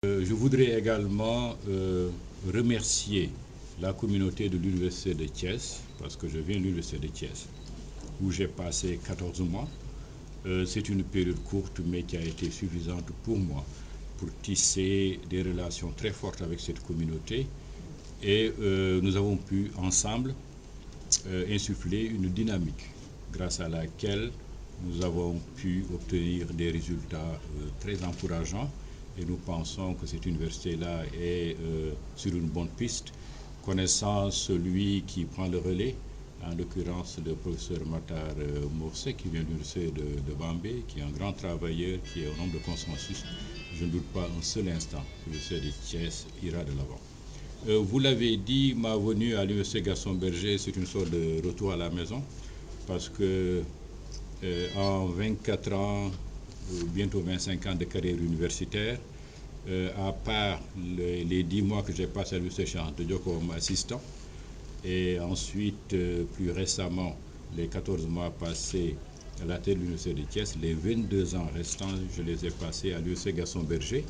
Je voudrais également remercier la communauté de l'Université de Thiès, parce que je viens de l'Université de Thiès, où j'ai passé 14 mois. C'est une période courte, mais qui a été suffisante pour moi, pour tisser des relations très fortes avec cette communauté. Et nous avons pu, ensemble, insuffler une dynamique, grâce à laquelle nous avons pu obtenir des résultats très encourageants. Et nous pensons que cette université-là est sur une bonne piste, connaissant celui qui prend le relais, en l'occurrence le professeur Matar Morse, qui vient de l'université de Bambey, qui est un grand travailleur, qui est au nombre de consensus. Je ne doute pas un seul instant que l'université de Thiès ira de l'avant. Vous l'avez dit, ma venue à l'université Gaston Berger, c'est une sorte de retour à la maison, parce que en 24 ans, bientôt 25 ans de carrière universitaire, à part les 10 mois que j'ai passé à l'université Cheikh Anta Diop comme assistant, et ensuite, plus récemment, les 14 mois passés à la tête de l'université de Thiès, les 22 ans restants, je les ai passés à l'université Gaston Berger,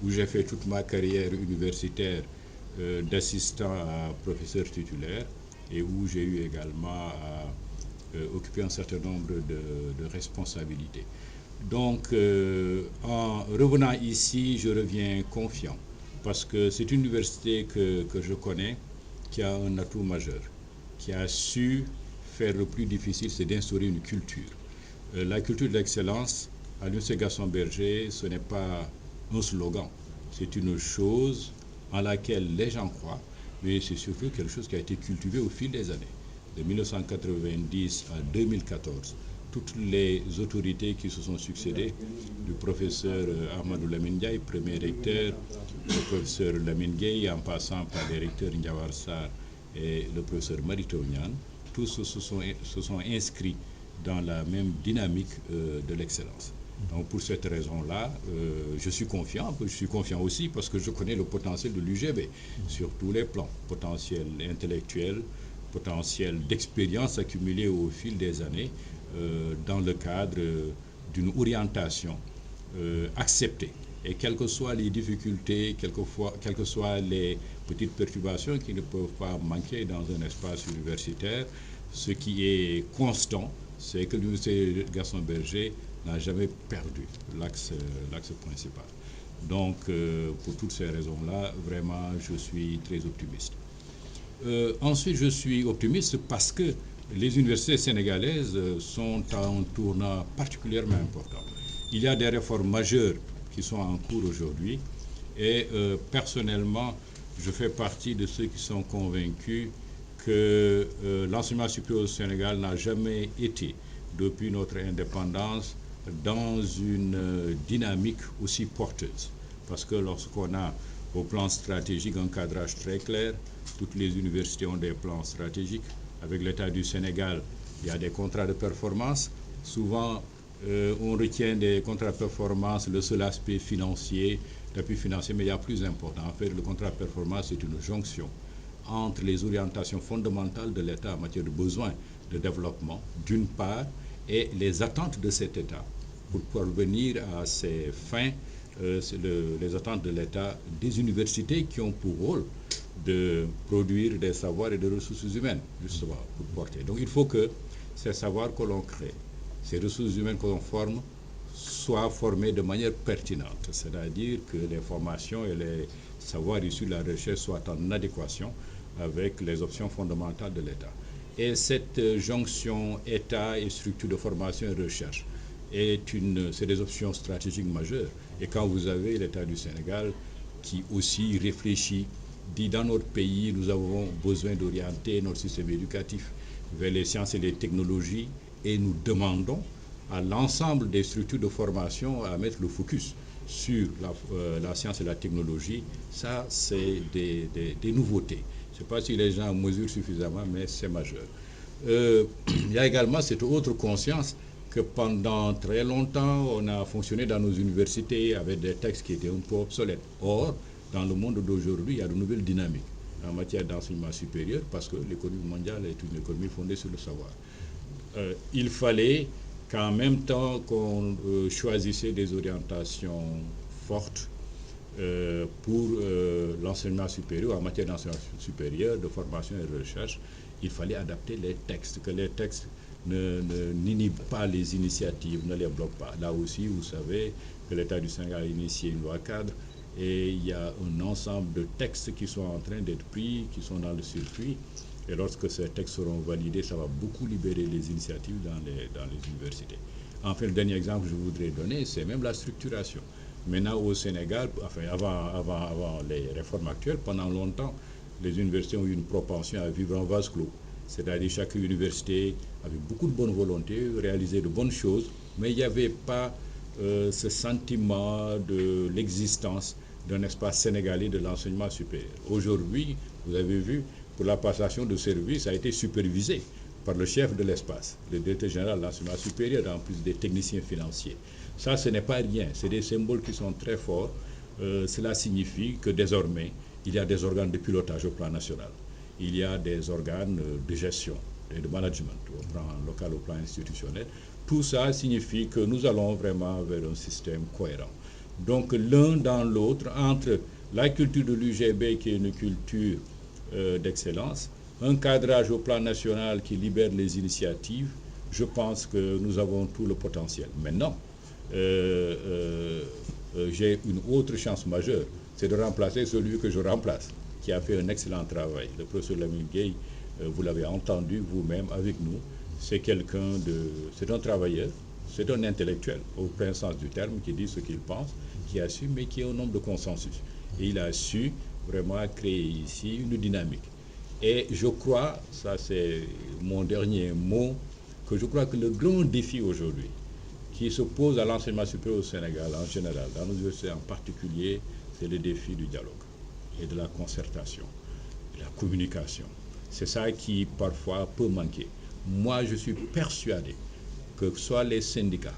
où j'ai fait toute ma carrière universitaire d'assistant à professeur titulaire, et où j'ai eu également à occuper un certain nombre de responsabilités. Donc, en revenant ici, je reviens confiant, parce que c'est une université que je connais, qui a un atout majeur, qui a su faire le plus difficile, c'est d'instaurer une culture. La culture de l'excellence, à l'université Gaston Berger, ce n'est pas un slogan, c'est une chose en laquelle les gens croient, mais c'est surtout quelque chose qui a été cultivé au fil des années. De 1990 à 2014, toutes les autorités qui se sont succédées, du professeur Ahmadou Lamine Ndiaye, premier recteur, le professeur Lamine Gueye, en passant par les recteurs Ndiawar Sarr et le professeur Mary Teuw Niane, tous se sont inscrits dans la même dynamique de l'excellence. Donc pour cette raison-là, je suis confiant aussi parce que je connais le potentiel de l'UGB sur tous les plans, potentiel intellectuel, potentiel d'expérience accumulée au fil des années dans le cadre d'une orientation acceptée. Et quelles que soient les difficultés, quelles que soient les petites perturbations qui ne peuvent pas manquer dans un espace universitaire, ce qui est constant, c'est que l'université Gaston Berger n'a jamais perdu l'axe principal. Donc, pour toutes ces raisons-là, vraiment, je suis très optimiste. Ensuite, je suis optimiste parce que les universités sénégalaises sont à un tournant particulièrement important. Il y a des réformes majeures qui sont en cours aujourd'hui et personnellement, je fais partie de ceux qui sont convaincus que l'enseignement supérieur au Sénégal n'a jamais été, depuis notre indépendance, dans une dynamique aussi porteuse. Parce que lorsqu'on a au plan stratégique un cadrage très clair, toutes les universités ont des plans stratégiques. Avec l'État du Sénégal, il y a des contrats de performance. Souvent, on retient des contrats de performance, le seul aspect financier, l'appui financier, mais il y a plus important. En fait, le contrat de performance est une jonction entre les orientations fondamentales de l'État en matière de besoins de développement, d'une part, et les attentes de cet État pour parvenir à ces fins, les attentes de l'État, des universités qui ont pour rôle de produire des savoirs et des ressources humaines, justement, pour porter. Donc il faut que ces savoirs que l'on crée, ces ressources humaines que l'on forme, soient formées de manière pertinente, c'est-à-dire que les formations et les savoirs issus de la recherche soient en adéquation avec les options fondamentales de l'État. Et cette jonction État et structure de formation et recherche c'est des options stratégiques majeures. Et quand vous avez l'État du Sénégal qui aussi réfléchit, dit dans notre pays, nous avons besoin d'orienter notre système éducatif vers les sciences et les technologies et nous demandons à l'ensemble des structures de formation à mettre le focus sur la science et la technologie. Ça, c'est des nouveautés. Je ne sais pas si les gens mesurent suffisamment, mais c'est majeur. Il y a également cette autre conscience que pendant très longtemps, on a fonctionné dans nos universités avec des textes qui étaient un peu obsolètes. Or, dans le monde d'aujourd'hui, il y a de nouvelles dynamiques en matière d'enseignement supérieur parce que l'économie mondiale est une économie fondée sur le savoir. Il fallait qu'en même temps qu'on choisissait des orientations fortes, pour l'enseignement supérieur, en matière d'enseignement supérieur, de formation et de recherche, il fallait adapter les textes, que les textes n'inhibent pas les initiatives, ne les bloquent pas. Là aussi, vous savez que l'État du Sénégal a initié une loi cadre et il y a un ensemble de textes qui sont en train d'être pris, qui sont dans le circuit. Et lorsque ces textes seront validés, ça va beaucoup libérer les initiatives dans les universités. Enfin, le dernier exemple que je voudrais donner, c'est même la structuration. Maintenant, au Sénégal, enfin, avant les réformes actuelles, pendant longtemps, les universités ont eu une propension à vivre en vase clos. C'est-à-dire chaque université avait beaucoup de bonne volonté, réalisait de bonnes choses, mais il n'y avait pas ce sentiment de l'existence d'un espace sénégalais de l'enseignement supérieur. Aujourd'hui, vous avez vu, pour la passation de service, ça a été supervisé par le chef de l'espace, le directeur général de l'enseignement supérieur, en plus des techniciens financiers. Ça, ce n'est pas rien, c'est des symboles qui sont très forts. Cela signifie que désormais, il y a des organes de pilotage au plan national. Il y a des organes de gestion et de management au plan local, au plan institutionnel. Tout ça signifie que nous allons vraiment vers un système cohérent. Donc l'un dans l'autre, entre la culture de l'UGB qui est une culture d'excellence, un cadrage au plan national qui libère les initiatives, je pense que nous avons tout le potentiel. Maintenant, j'ai une autre chance majeure, c'est de remplacer celui que je remplace, qui a fait un excellent travail. Le professeur Lamine Gueye, vous l'avez entendu vous-même avec nous, c'est c'est un travailleur, c'est un intellectuel, au plein sens du terme, qui dit ce qu'il pense, qui a su, mais qui est un homme de consensus. Et il a su vraiment créer ici une dynamique. Et je crois, ça c'est mon dernier mot, que je crois que le grand défi aujourd'hui qui se pose à l'enseignement supérieur au Sénégal en général, dans nos universités en particulier, c'est le défi du dialogue et de la concertation, de la communication. C'est ça qui parfois peut manquer. Moi, je suis persuadé que ce soit les syndicats,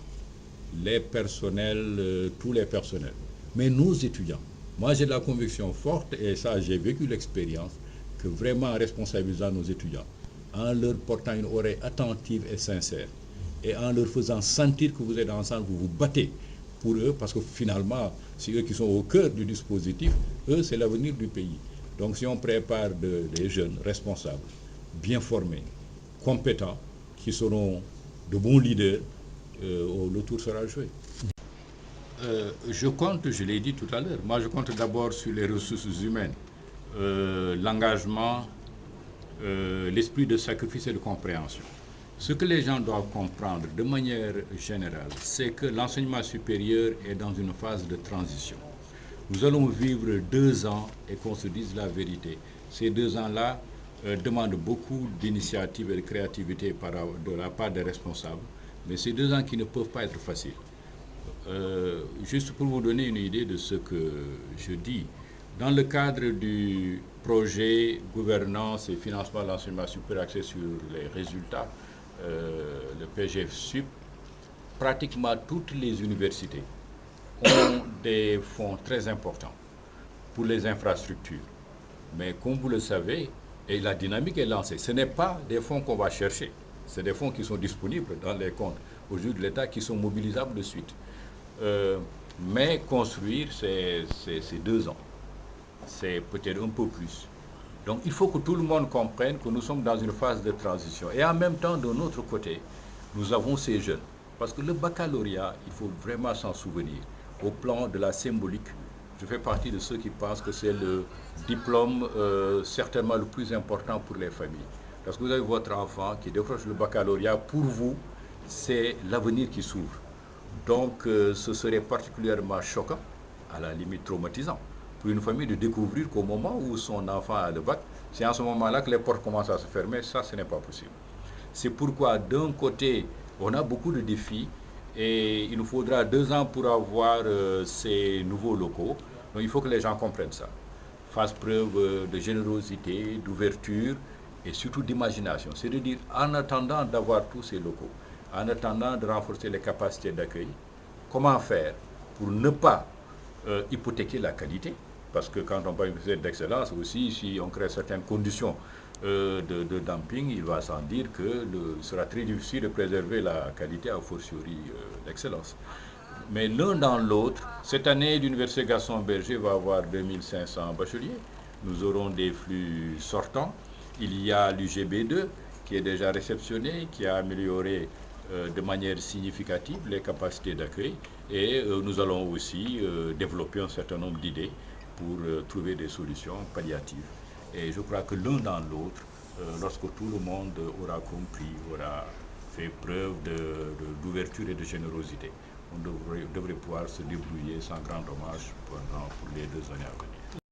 les personnels, tous les personnels, mais nos étudiants. Moi, j'ai de la conviction forte, et ça, j'ai vécu l'expérience, que vraiment en responsabilisant nos étudiants, en leur portant une oreille attentive et sincère, et en leur faisant sentir que vous êtes ensemble, vous vous battez pour eux, parce que finalement, c'est eux qui sont au cœur du dispositif, eux, c'est l'avenir du pays. Donc si on prépare des jeunes responsables, bien formés, compétents, qui seront de bons leaders, le tour sera joué. Je compte, je l'ai dit tout à l'heure, moi je compte d'abord sur les ressources humaines, l'engagement, l'esprit de sacrifice et de compréhension. Ce que les gens doivent comprendre de manière générale, c'est que l'enseignement supérieur est dans une phase de transition. Nous allons vivre 2 ans et qu'on se dise la vérité. Ces 2 ans-là demandent beaucoup d'initiative et de créativité de la part des responsables, mais ces 2 ans qui ne peuvent pas être faciles. Juste pour vous donner une idée de ce que je dis, dans le cadre du projet gouvernance et financement de l'enseignement supérieur axé sur les résultats, le PGF-SUP, pratiquement toutes les universités ont des fonds très importants pour les infrastructures. Mais comme vous le savez, et la dynamique est lancée, ce n'est pas des fonds qu'on va chercher, c'est des fonds qui sont disponibles dans les comptes aujourd'hui de l'État qui sont mobilisables de suite. Mais construire, c'est 2 ans. C'est peut-être un peu plus. Donc il faut que tout le monde comprenne que nous sommes dans une phase de transition. Et en même temps, de notre côté, nous avons ces jeunes. Parce que le baccalauréat, il faut vraiment s'en souvenir. Au plan de la symbolique, je fais partie de ceux qui pensent que c'est le diplôme certainement le plus important pour les familles. Parce que vous avez votre enfant qui décroche le baccalauréat, pour vous, c'est l'avenir qui s'ouvre. Donc ce serait particulièrement choquant, à la limite traumatisant, pour une famille de découvrir qu'au moment où son enfant a le bac, c'est en ce moment-là que les portes commencent à se fermer. Ça, ce n'est pas possible. C'est pourquoi, d'un côté, on a beaucoup de défis et il nous faudra 2 ans pour avoir ces nouveaux locaux. Donc, il faut que les gens comprennent ça. Fassent preuve de générosité, d'ouverture et surtout d'imagination. C'est de dire, en attendant d'avoir tous ces locaux, en attendant de renforcer les capacités d'accueil, comment faire pour ne pas hypothéquer la qualité? Parce que quand on parle d'excellence aussi, si on crée certaines conditions de dumping, il va sans dire que sera très difficile de préserver la qualité, a fortiori l'excellence. Mais l'un dans l'autre, cette année, l'Université Gaston Berger va avoir 2500 bacheliers. Nous aurons des flux sortants. Il y a l'UGB2 qui est déjà réceptionné, qui a amélioré de manière significative les capacités d'accueil. Et nous allons aussi développer un certain nombre d'idées pour trouver des solutions palliatives. Et je crois que l'un dans l'autre, lorsque tout le monde aura compris, aura fait preuve d'ouverture et de générosité, on devrait pouvoir se débrouiller sans grand dommage pour les 2 années à venir.